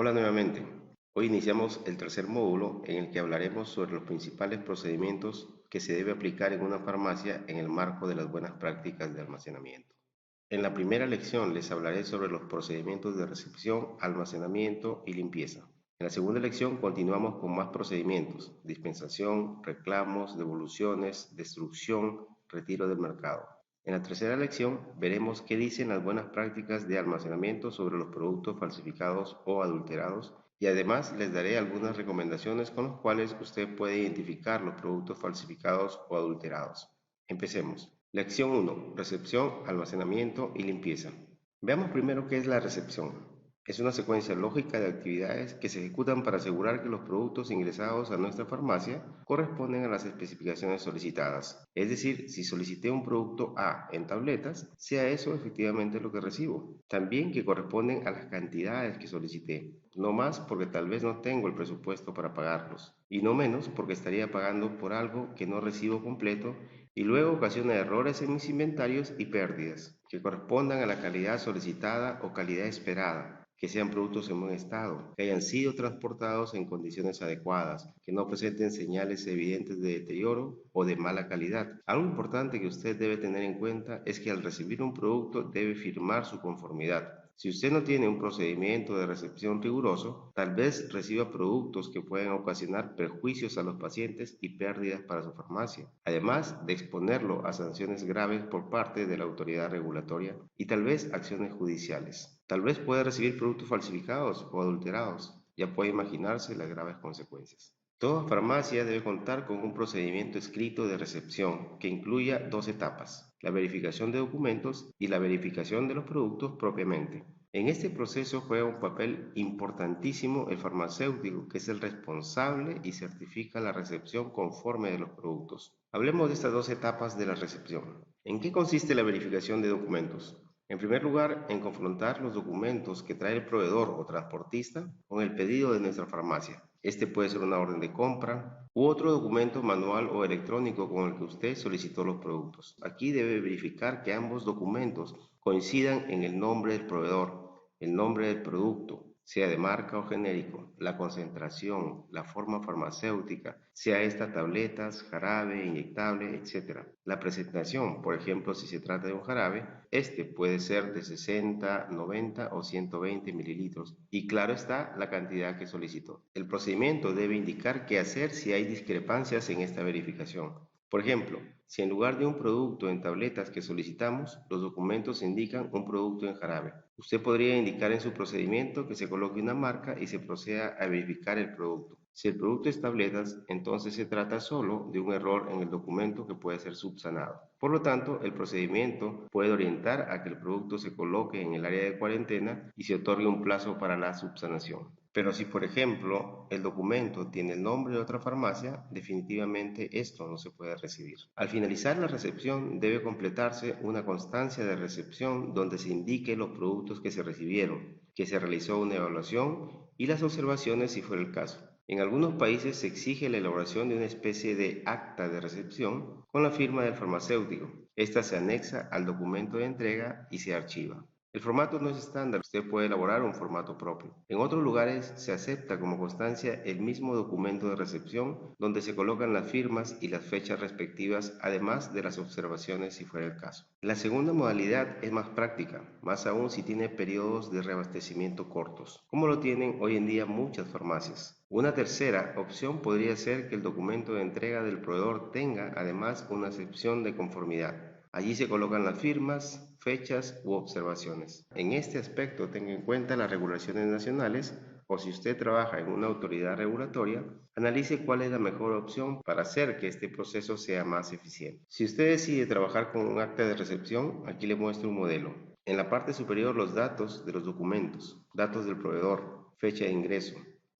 Hola nuevamente. Hoy iniciamos el tercer módulo en el que hablaremos sobre los principales procedimientos que se debe aplicar en una farmacia en el marco de las buenas prácticas de almacenamiento. En la primera lección les hablaré sobre los procedimientos de recepción, almacenamiento y limpieza. En la segunda lección continuamos con más procedimientos: dispensación, reclamos, devoluciones, destrucción, retiro del mercado. En la tercera lección veremos qué dicen las buenas prácticas de almacenamiento sobre los productos falsificados o adulterados, y además les daré algunas recomendaciones con las cuales usted puede identificar los productos falsificados o adulterados. Empecemos. Lección 1. Recepción, almacenamiento y limpieza. Veamos primero qué es la recepción. Es una secuencia lógica de actividades que se ejecutan para asegurar que los productos ingresados a nuestra farmacia corresponden a las especificaciones solicitadas. Es decir, si solicité un producto A en tabletas, sea eso efectivamente lo que recibo. También que corresponden a las cantidades que solicité. No más porque tal vez no tengo el presupuesto para pagarlos. Y no menos porque estaría pagando por algo que no recibo completo y luego ocasiona errores en mis inventarios y pérdidas, que correspondan a la calidad solicitada o calidad esperada, que sean productos en buen estado, que hayan sido transportados en condiciones adecuadas, que no presenten señales evidentes de deterioro o de mala calidad. Algo importante que usted debe tener en cuenta es que al recibir un producto debe firmar su conformidad. Si usted no tiene un procedimiento de recepción riguroso, tal vez reciba productos que pueden ocasionar perjuicios a los pacientes y pérdidas para su farmacia, además de exponerlo a sanciones graves por parte de la autoridad regulatoria y tal vez acciones judiciales. Tal vez pueda recibir productos falsificados o adulterados. Ya puede imaginarse las graves consecuencias. Toda farmacia debe contar con un procedimiento escrito de recepción que incluya dos etapas: la verificación de documentos y la verificación de los productos propiamente. En este proceso juega un papel importantísimo el farmacéutico, que es el responsable y certifica la recepción conforme de los productos. Hablemos de estas dos etapas de la recepción. ¿En qué consiste la verificación de documentos? En primer lugar, en confrontar los documentos que trae el proveedor o transportista con el pedido de nuestra farmacia. Este puede ser una orden de compra u otro documento manual o electrónico con el que usted solicitó los productos. Aquí debe verificar que ambos documentos coincidan en el nombre del proveedor, el nombre del producto, sea de marca o genérico, la concentración, la forma farmacéutica, sea esta tabletas, jarabe, inyectable, etc. La presentación, por ejemplo, si se trata de un jarabe, este puede ser de 60, 90 o 120 mililitros, y claro está la cantidad que solicitó. El procedimiento debe indicar qué hacer si hay discrepancias en esta verificación. Por ejemplo, si en lugar de un producto en tabletas que solicitamos, los documentos indican un producto en jarabe, usted podría indicar en su procedimiento que se coloque una marca y se proceda a verificar el producto. Si el producto es tabletas, entonces se trata solo de un error en el documento que puede ser subsanado. Por lo tanto, el procedimiento puede orientar a que el producto se coloque en el área de cuarentena y se otorgue un plazo para la subsanación. Pero si, por ejemplo, el documento tiene el nombre de otra farmacia, definitivamente esto no se puede recibir. Al finalizar la recepción, debe completarse una constancia de recepción donde se indique los productos que se recibieron, que se realizó una evaluación y las observaciones si fuera el caso. En algunos países se exige la elaboración de una especie de acta de recepción con la firma del farmacéutico. Esta se anexa al documento de entrega y se archiva. El formato no es estándar, usted puede elaborar un formato propio. En otros lugares se acepta como constancia el mismo documento de recepción donde se colocan las firmas y las fechas respectivas, además de las observaciones si fuera el caso. La segunda modalidad es más práctica, más aún si tiene periodos de reabastecimiento cortos, como lo tienen hoy en día muchas farmacias. Una tercera opción podría ser que el documento de entrega del proveedor tenga además una sección de conformidad. Allí se colocan las firmas, fechas u observaciones. En este aspecto tenga en cuenta las regulaciones nacionales, o si usted trabaja en una autoridad regulatoria, analice cuál es la mejor opción para hacer que este proceso sea más eficiente. Si usted decide trabajar con un acta de recepción, aquí le muestro un modelo. En la parte superior los datos de los documentos, datos del proveedor, fecha de ingreso.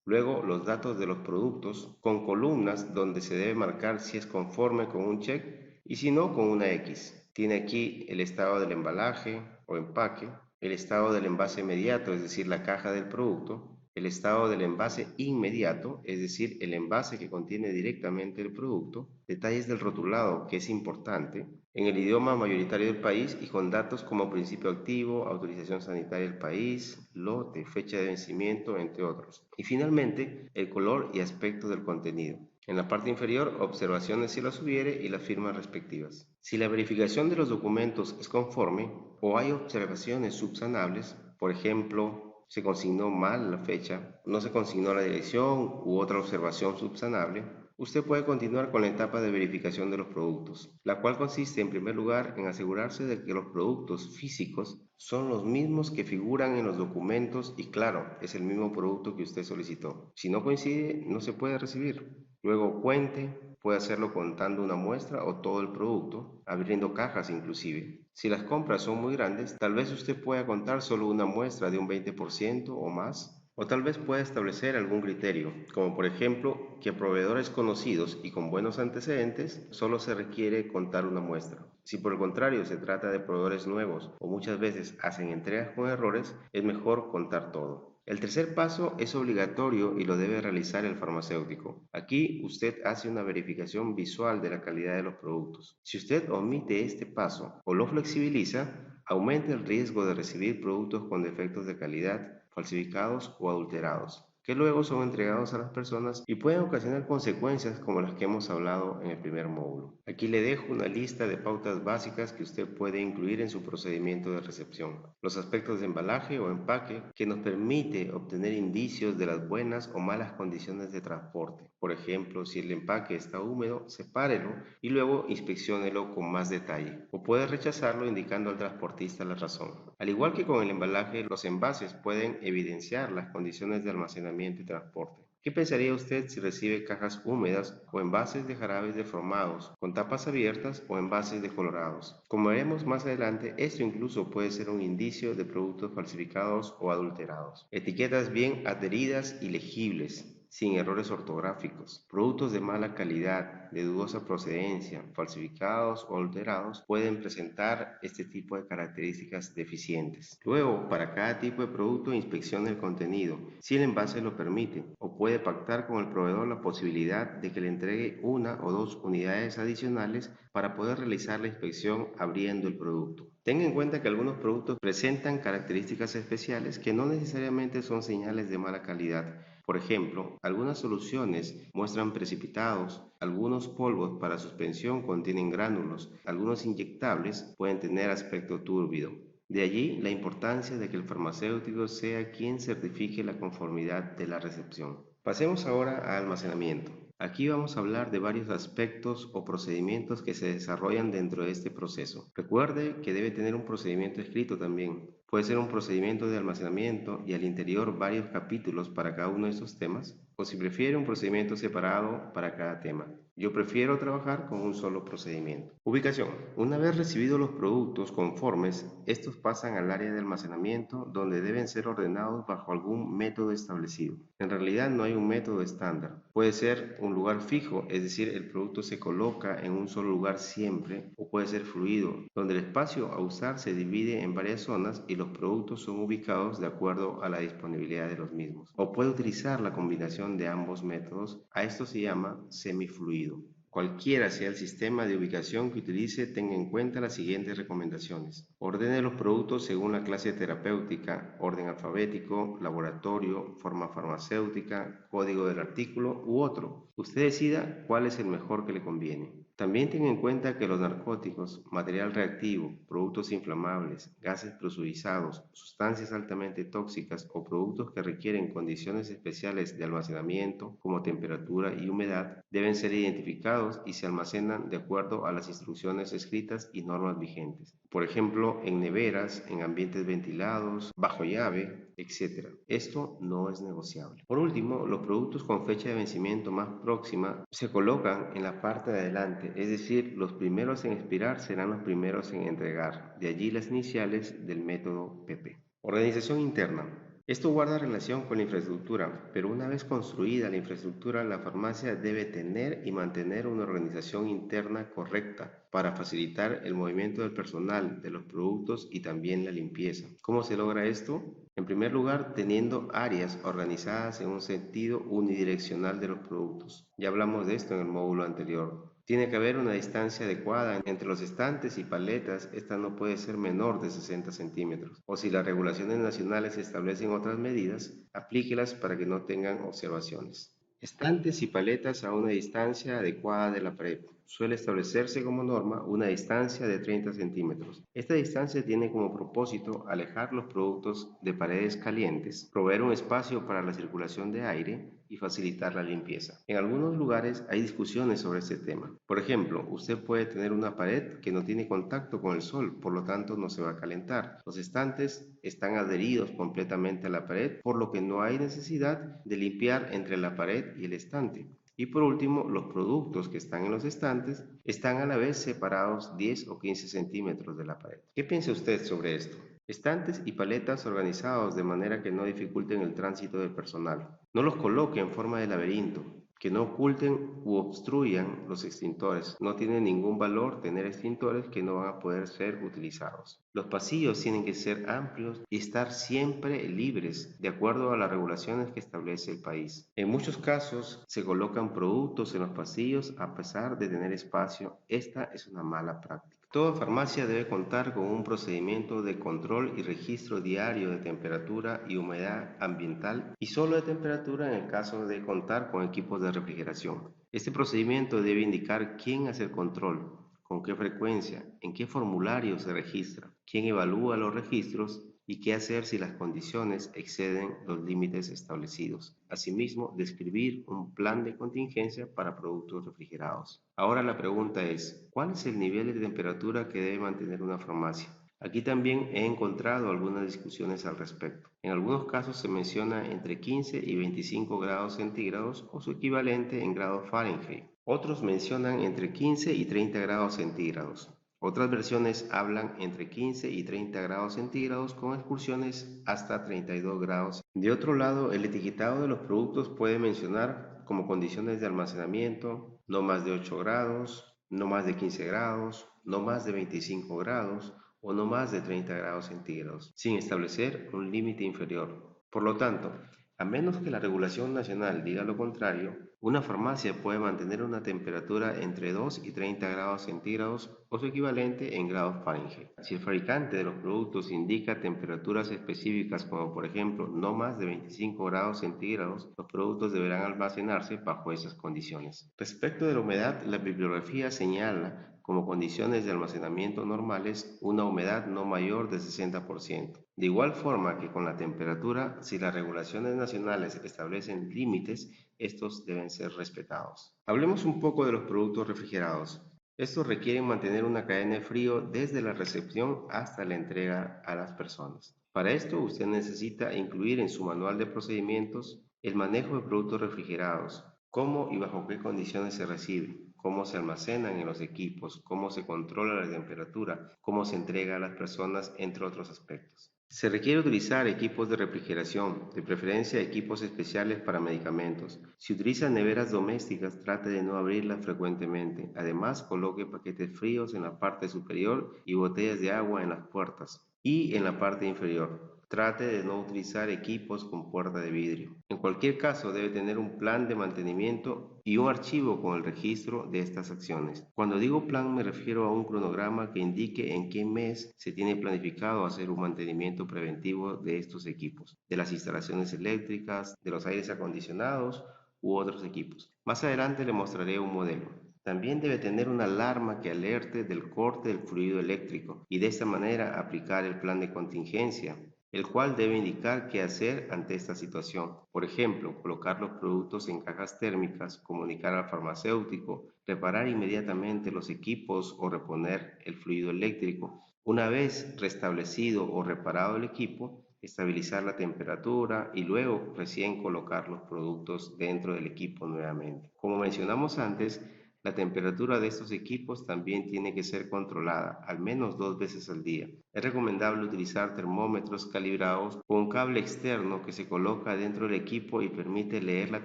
Luego los datos de los productos con columnas donde se debe marcar si es conforme con un check y si no con una X. Tiene aquí el estado del embalaje o empaque, el estado del envase inmediato, es decir, la caja del producto, el estado del envase inmediato, es decir, el envase que contiene directamente el producto, detalles del rotulado, que es importante, en el idioma mayoritario del país y con datos como principio activo, autorización sanitaria del país, lote, fecha de vencimiento, entre otros. Y finalmente, el color y aspecto del contenido. En la parte inferior, observaciones si las hubiere y las firmas respectivas. Si la verificación de los documentos es conforme o hay observaciones subsanables, por ejemplo, se consignó mal la fecha, no se consignó la dirección u otra observación subsanable, usted puede continuar con la etapa de verificación de los productos, la cual consiste en primer lugar en asegurarse de que los productos físicos son los mismos que figuran en los documentos y claro, es el mismo producto que usted solicitó. Si no coincide, no se puede recibir. Luego cuente, puede hacerlo contando una muestra o todo el producto, abriendo cajas inclusive. Si las compras son muy grandes, tal vez usted pueda contar solo una muestra de un 20% o más, o tal vez pueda establecer algún criterio, como por ejemplo que a proveedores conocidos y con buenos antecedentes solo se requiere contar una muestra. Si por el contrario se trata de proveedores nuevos o muchas veces hacen entregas con errores, es mejor contar todo. El tercer paso es obligatorio y lo debe realizar el farmacéutico. Aquí usted hace una verificación visual de la calidad de los productos. Si usted omite este paso o lo flexibiliza, aumenta el riesgo de recibir productos con defectos de calidad, falsificados o adulterados, que luego son entregados a las personas y pueden ocasionar consecuencias como las que hemos hablado en el primer módulo. Aquí le dejo una lista de pautas básicas que usted puede incluir en su procedimiento de recepción. Los aspectos de embalaje o empaque que nos permite obtener indicios de las buenas o malas condiciones de transporte. Por ejemplo, si el empaque está húmedo, sepárelo y luego inspecciónelo con más detalle. O puede rechazarlo indicando al transportista la razón. Al igual que con el embalaje, los envases pueden evidenciar las condiciones de almacenamiento y transporte. ¿Qué pensaría usted si recibe cajas húmedas o envases de jarabes deformados, con tapas abiertas o envases decolorados? Como veremos más adelante, esto incluso puede ser un indicio de productos falsificados o adulterados. Etiquetas bien adheridas y legibles, sin errores ortográficos. Productos de mala calidad, de dudosa procedencia, falsificados o alterados pueden presentar este tipo de características deficientes. Luego, para cada tipo de producto, inspeccione el contenido, si el envase lo permite, o puede pactar con el proveedor la posibilidad de que le entregue una o dos unidades adicionales para poder realizar la inspección abriendo el producto. Tenga en cuenta que algunos productos presentan características especiales que no necesariamente son señales de mala calidad. Por ejemplo, algunas soluciones muestran precipitados, algunos polvos para suspensión contienen gránulos, algunos inyectables pueden tener aspecto túrbido. De allí la importancia de que el farmacéutico sea quien certifique la conformidad de la recepción. Pasemos ahora a almacenamiento. Aquí vamos a hablar de varios aspectos o procedimientos que se desarrollan dentro de este proceso. Recuerde que debe tener un procedimiento escrito también. Puede ser un procedimiento de almacenamiento y al interior varios capítulos para cada uno de estos temas, o si prefiere un procedimiento separado para cada tema. Yo prefiero trabajar con un solo procedimiento. Ubicación. Una vez recibidos los productos conformes, estos pasan al área de almacenamiento donde deben ser ordenados bajo algún método establecido. En realidad no hay un método estándar. Puede ser un lugar fijo, es decir, el producto se coloca en un solo lugar siempre, o puede ser fluido, donde el espacio a usar se divide en varias zonas y los productos son ubicados de acuerdo a la disponibilidad de los mismos. O puede utilizar la combinación de ambos métodos. A esto se llama semifluido. Cualquiera sea el sistema de ubicación que utilice, tenga en cuenta las siguientes recomendaciones. Ordene los productos según la clase terapéutica, orden alfabético, laboratorio, forma farmacéutica, código del artículo u otro. Usted decida cuál es el mejor que le conviene. También tenga en cuenta que los narcóticos, material reactivo, productos inflamables, gases presurizados, sustancias altamente tóxicas o productos que requieren condiciones especiales de almacenamiento como temperatura y humedad deben ser identificados y se almacenan de acuerdo a las instrucciones escritas y normas vigentes. Por ejemplo, en neveras, en ambientes ventilados, bajo llave, etc. Esto no es negociable. Por último, los productos con fecha de vencimiento más próxima se colocan en la parte de adelante, es decir, los primeros en expirar serán los primeros en entregar, de allí las iniciales del método PP. Organización interna. Esto guarda relación con la infraestructura, pero una vez construida la infraestructura, la farmacia debe tener y mantener una organización interna correcta para facilitar el movimiento del personal, de los productos y también la limpieza. ¿Cómo se logra esto? En primer lugar, teniendo áreas organizadas en un sentido unidireccional de los productos. Ya hablamos de esto en el módulo anterior. Tiene que haber una distancia adecuada entre los estantes y paletas, esta no puede ser menor de 60 centímetros. O si las regulaciones nacionales establecen otras medidas, aplíquelas para que no tengan observaciones. Estantes y paletas a una distancia adecuada de la pared. Suele establecerse como norma una distancia de 30 centímetros. Esta distancia tiene como propósito alejar los productos de paredes calientes, proveer un espacio para la circulación de aire y facilitar la limpieza. En algunos lugares hay discusiones sobre este tema. Por ejemplo, usted puede tener una pared que no tiene contacto con el sol, por lo tanto no se va a calentar. Los estantes están adheridos completamente a la pared, por lo que no hay necesidad de limpiar entre la pared y el estante. Y por último, los productos que están en los estantes están a la vez separados 10 o 15 centímetros de la pared. ¿Qué piensa usted sobre esto? Estantes y paletas organizados de manera que no dificulten el tránsito del personal. No los coloque en forma de laberinto, que no oculten u obstruyan los extintores. No tiene ningún valor tener extintores que no van a poder ser utilizados. Los pasillos tienen que ser amplios y estar siempre libres, de acuerdo a las regulaciones que establece el país. En muchos casos se colocan productos en los pasillos a pesar de tener espacio. Esta es una mala práctica. Toda farmacia debe contar con un procedimiento de control y registro diario de temperatura y humedad ambiental y solo de temperatura en el caso de contar con equipos de refrigeración. Este procedimiento debe indicar quién hace el control, con qué frecuencia, en qué formulario se registra, quién evalúa los registros y qué hacer si las condiciones exceden los límites establecidos. Asimismo, describir un plan de contingencia para productos refrigerados. Ahora la pregunta es, ¿cuál es el nivel de temperatura que debe mantener una farmacia? Aquí también he encontrado algunas discusiones al respecto. En algunos casos se menciona entre 15 y 25 grados centígrados o su equivalente en grados Fahrenheit. Otros mencionan entre 15 y 30 grados centígrados. Otras versiones hablan entre 15 y 30 grados centígrados con excursiones hasta 32 grados. De otro lado, el etiquetado de los productos puede mencionar como condiciones de almacenamiento no más de 8 grados, no más de 15 grados, no más de 25 grados o no más de 30 grados centígrados, sin establecer un límite inferior. Por lo tanto, a menos que la regulación nacional diga lo contrario, una farmacia puede mantener una temperatura entre 2 y 30 grados centígrados o su equivalente en grados Fahrenheit. Si el fabricante de los productos indica temperaturas específicas como por ejemplo no más de 25 grados centígrados, los productos deberán almacenarse bajo esas condiciones. Respecto de la humedad, la bibliografía señala como condiciones de almacenamiento normales una humedad no mayor del 60%. De igual forma que con la temperatura, si las regulaciones nacionales establecen límites, estos deben ser respetados. Hablemos un poco de los productos refrigerados. Estos requieren mantener una cadena de frío desde la recepción hasta la entrega a las personas. Para esto, usted necesita incluir en su manual de procedimientos el manejo de productos refrigerados, cómo y bajo qué condiciones se reciben, cómo se almacenan en los equipos, cómo se controla la temperatura, cómo se entrega a las personas, entre otros aspectos. Se requiere utilizar equipos de refrigeración, de preferencia equipos especiales para medicamentos. Si utiliza neveras domésticas, trate de no abrirlas frecuentemente. Además, coloque paquetes fríos en la parte superior y botellas de agua en las puertas y en la parte inferior. Trate de no utilizar equipos con puerta de vidrio. En cualquier caso, debe tener un plan de mantenimiento y un archivo con el registro de estas acciones. Cuando digo plan, me refiero a un cronograma que indique en qué mes se tiene planificado hacer un mantenimiento preventivo de estos equipos, de las instalaciones eléctricas, de los aires acondicionados u otros equipos. Más adelante le mostraré un modelo. También debe tener una alarma que alerte del corte del fluido eléctrico y de esta manera aplicar el plan de contingencia, el cual debe indicar qué hacer ante esta situación. Por ejemplo, colocar los productos en cajas térmicas, comunicar al farmacéutico, reparar inmediatamente los equipos o reponer el fluido eléctrico. Una vez restablecido o reparado el equipo, estabilizar la temperatura y luego recién colocar los productos dentro del equipo nuevamente. Como mencionamos antes, la temperatura de estos equipos también tiene que ser controlada al menos 2 veces al día. Es recomendable utilizar termómetros calibrados con un cable externo que se coloca dentro del equipo y permite leer la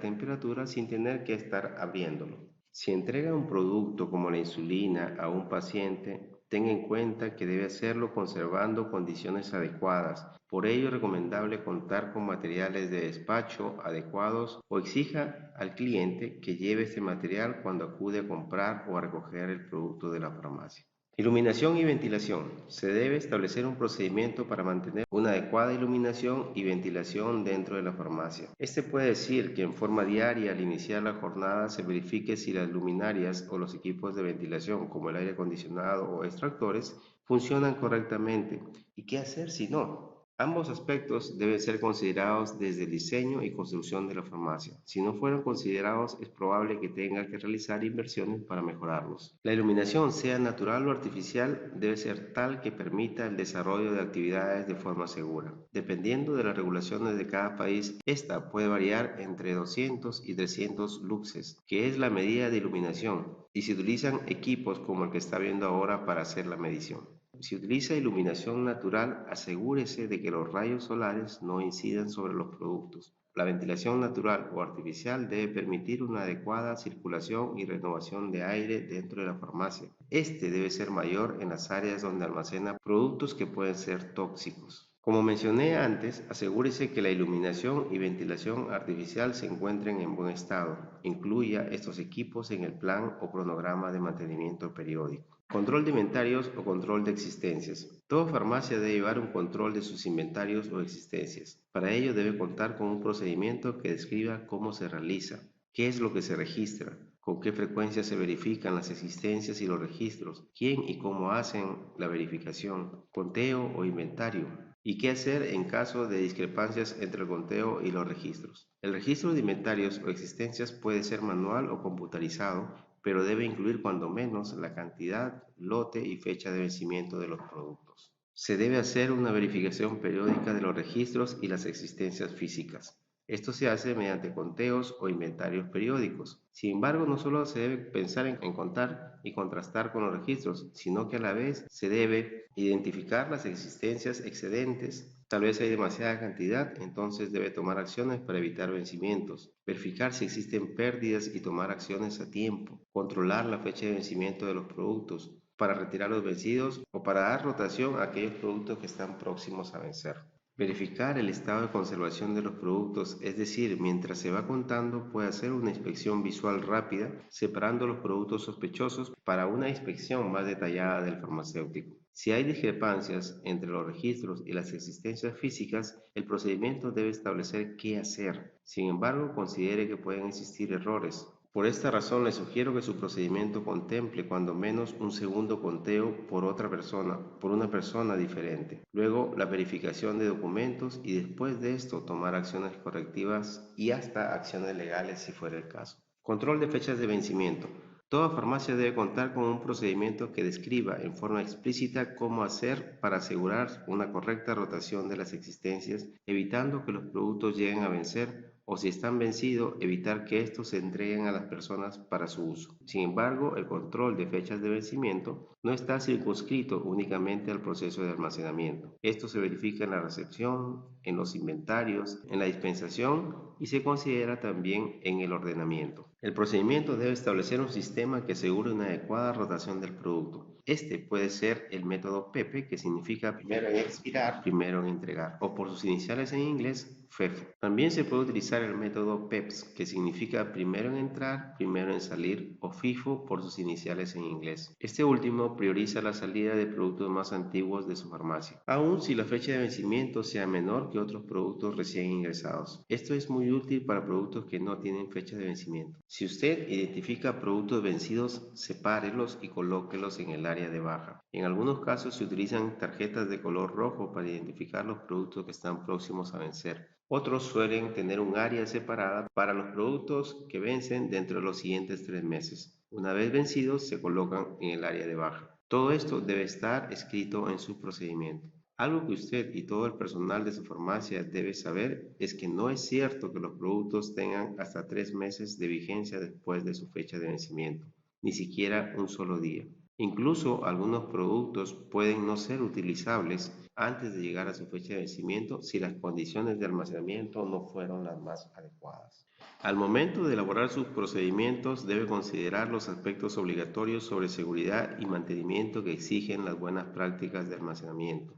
temperatura sin tener que estar abriéndolo. Si entrega un producto como la insulina a un paciente, Tenga en cuenta que debe hacerlo conservando condiciones adecuadas. Por ello es recomendable contar con materiales de despacho adecuados o exija al cliente que lleve este material cuando acude a comprar o a recoger el producto de la farmacia. Iluminación y ventilación. Se debe establecer un procedimiento para mantener una adecuada iluminación y ventilación dentro de la farmacia. Este puede decir que en forma diaria al iniciar la jornada se verifique si las luminarias o los equipos de ventilación como el aire acondicionado o extractores funcionan correctamente y qué hacer si no. Ambos aspectos deben ser considerados desde el diseño y construcción de la farmacia. Si no fueron considerados, es probable que tenga que realizar inversiones para mejorarlos. La iluminación, sea natural o artificial, debe ser tal que permita el desarrollo de actividades de forma segura. Dependiendo de las regulaciones de cada país, esta puede variar entre 200 y 300 luxes, que es la medida de iluminación, y se utilizan equipos como el que está viendo ahora para hacer la medición. Si utiliza iluminación natural, asegúrese de que los rayos solares no incidan sobre los productos. La ventilación natural o artificial debe permitir una adecuada circulación y renovación de aire dentro de la farmacia. Este debe ser mayor en las áreas donde almacena productos que pueden ser tóxicos. Como mencioné antes, asegúrese que la iluminación y ventilación artificial se encuentren en buen estado. Incluya estos equipos en el plan o cronograma de mantenimiento periódico. Control de inventarios o control de existencias. Toda farmacia debe llevar un control de sus inventarios o existencias. Para ello debe contar con un procedimiento que describa cómo se realiza, qué es lo que se registra, con qué frecuencia se verifican las existencias y los registros, quién y cómo hacen la verificación, conteo o inventario, y qué hacer en caso de discrepancias entre el conteo y los registros. El registro de inventarios o existencias puede ser manual o computarizado, pero debe incluir cuando menos la cantidad, lote y fecha de vencimiento de los productos. Se debe hacer una verificación periódica de los registros y las existencias físicas. Esto se hace mediante conteos o inventarios periódicos. Sin embargo, no solo se debe pensar en contar y contrastar con los registros, sino que a la vez se debe identificar las existencias excedentes. Tal vez hay demasiada cantidad, entonces debe tomar acciones para evitar vencimientos, verificar si existen pérdidas y tomar acciones a tiempo, controlar la fecha de vencimiento de los productos para retirar los vencidos o para dar rotación a aquellos productos que están próximos a vencer. Verificar el estado de conservación de los productos, es decir, mientras se va contando, puede hacer una inspección visual rápida, separando los productos sospechosos para una inspección más detallada del farmacéutico. Si hay discrepancias entre los registros y las existencias físicas, el procedimiento debe establecer qué hacer. Sin embargo, considere que pueden existir errores. Por esta razón, le sugiero que su procedimiento contemple cuando menos un segundo conteo por una persona diferente. Luego, la verificación de documentos y después de esto tomar acciones correctivas y hasta acciones legales si fuera el caso. Control de fechas de vencimiento. Toda farmacia debe contar con un procedimiento que describa en forma explícita cómo hacer para asegurar una correcta rotación de las existencias, evitando que los productos lleguen a vencer o si están vencidos, evitar que estos se entreguen a las personas para su uso. Sin embargo, el control de fechas de vencimiento no está circunscrito únicamente al proceso de almacenamiento. Esto se verifica en la recepción, en los inventarios, en la dispensación y se considera también en el ordenamiento. El procedimiento debe establecer un sistema que asegure una adecuada rotación del producto. Este puede ser el método PEPE, que significa primero en expirar, primero en entregar, o por sus iniciales en inglés, FEFO. También se puede utilizar el método PEPS, que significa primero en entrar, primero en salir, o FIFO por sus iniciales en inglés. Este último prioriza la salida de productos más antiguos de su farmacia, aun si la fecha de vencimiento sea menor que otros productos recién ingresados. Esto es muy útil para productos que no tienen fecha de vencimiento. Si usted identifica productos vencidos, sepárelos y colóquelos en el área de baja. En algunos casos se utilizan tarjetas de color rojo para identificar los productos que están próximos a vencer. Otros suelen tener un área separada para los productos que vencen dentro de los siguientes 3 meses. Una vez vencidos, se colocan en el área de baja. Todo esto debe estar escrito en su procedimiento. Algo que usted y todo el personal de su farmacia debe saber es que no es cierto que los productos tengan hasta 3 meses de vigencia después de su fecha de vencimiento, ni siquiera un solo día. Incluso algunos productos pueden no ser utilizables antes de llegar a su fecha de vencimiento si las condiciones de almacenamiento no fueron las más adecuadas. Al momento de elaborar sus procedimientos debe considerar los aspectos obligatorios sobre seguridad y mantenimiento que exigen las buenas prácticas de almacenamiento.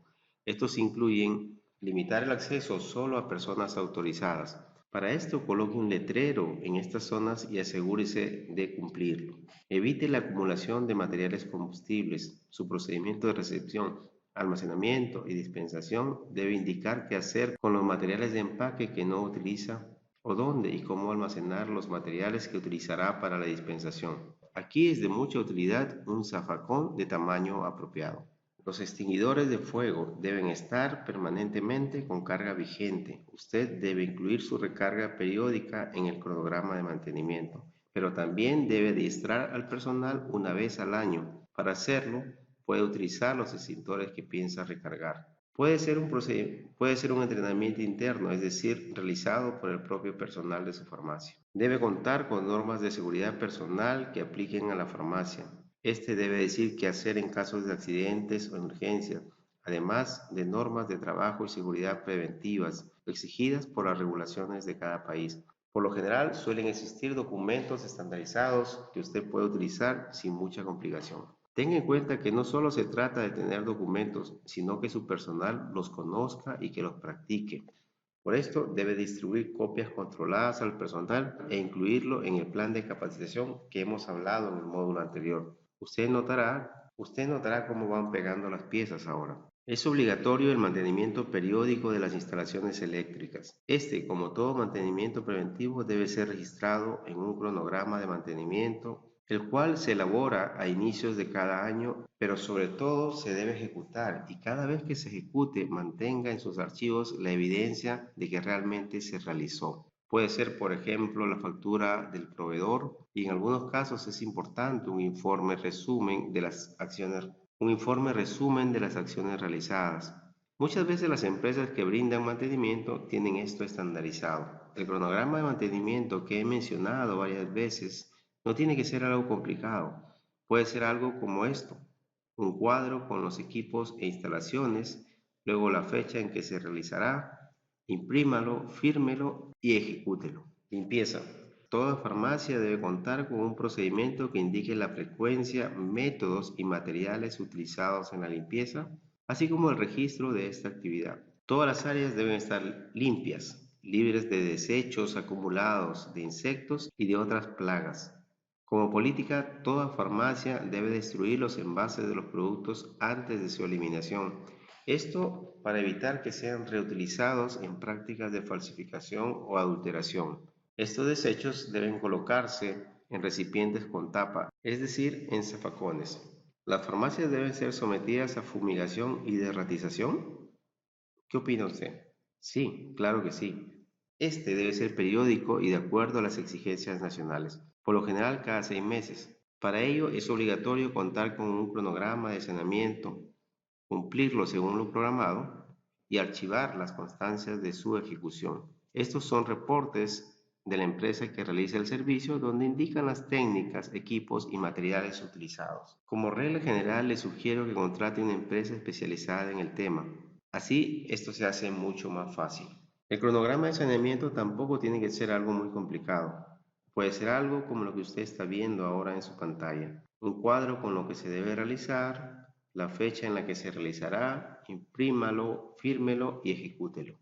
Estos incluyen limitar el acceso solo a personas autorizadas. Para esto coloque un letrero en estas zonas y asegúrese de cumplirlo. Evite la acumulación de materiales combustibles. Su procedimiento de recepción, almacenamiento y dispensación debe indicar qué hacer con los materiales de empaque que no utiliza o dónde y cómo almacenar los materiales que utilizará para la dispensación. Aquí es de mucha utilidad un zafacón de tamaño apropiado. Los extinguidores de fuego deben estar permanentemente con carga vigente. Usted debe incluir su recarga periódica en el cronograma de mantenimiento, pero también debe adiestrar al personal una vez al año. Para hacerlo, puede utilizar los extintores que piensa recargar. Puede ser un entrenamiento interno, es decir, realizado por el propio personal de su farmacia. Debe contar con normas de seguridad personal que apliquen a la farmacia. Este debe decir qué hacer en casos de accidentes o emergencias, además de normas de trabajo y seguridad preventivas exigidas por las regulaciones de cada país. Por lo general, suelen existir documentos estandarizados que usted puede utilizar sin mucha complicación. Tenga en cuenta que no solo se trata de tener documentos, sino que su personal los conozca y que los practique. Por esto, debe distribuir copias controladas al personal e incluirlo en el plan de capacitación que hemos hablado en el módulo anterior. Usted notará cómo van pegando las piezas ahora. Es obligatorio el mantenimiento periódico de las instalaciones eléctricas. Este, como todo mantenimiento preventivo, debe ser registrado en un cronograma de mantenimiento, el cual se elabora a inicios de cada año, pero sobre todo se debe ejecutar y cada vez que se ejecute mantenga en sus archivos la evidencia de que realmente se realizó. Puede ser, por ejemplo, la factura del proveedor y en algunos casos es importante un informe resumen de las acciones realizadas. Muchas veces las empresas que brindan mantenimiento tienen esto estandarizado. El cronograma de mantenimiento que he mencionado varias veces no tiene que ser algo complicado. Puede ser algo como esto: un cuadro con los equipos e instalaciones, luego la fecha en que se realizará, imprímalo, fírmelo y ejecútelo. Limpieza. Toda farmacia debe contar con un procedimiento que indique la frecuencia, métodos y materiales utilizados en la limpieza, así como el registro de esta actividad. Todas las áreas deben estar limpias, libres de desechos acumulados, de insectos y de otras plagas. Como política, toda farmacia debe destruir los envases de los productos antes de su eliminación. Esto para evitar que sean reutilizados en prácticas de falsificación o adulteración. Estos desechos deben colocarse en recipientes con tapa, es decir, en zafacones. ¿Las farmacias deben ser sometidas a fumigación y derratización? ¿Qué opina usted? Sí, claro que sí. Este debe ser periódico y de acuerdo a las exigencias nacionales, por lo general cada 6 meses. Para ello es obligatorio contar con un cronograma de saneamiento, cumplirlo según lo programado y archivar las constancias de su ejecución. Estos son reportes de la empresa que realiza el servicio donde indican las técnicas, equipos y materiales utilizados. Como regla general, le sugiero que contrate una empresa especializada en el tema. Así, esto se hace mucho más fácil. El cronograma de saneamiento tampoco tiene que ser algo muy complicado. Puede ser algo como lo que usted está viendo ahora en su pantalla. Un cuadro con lo que se debe realizar, la fecha en la que se realizará, imprímalo, fírmelo y ejecútelo.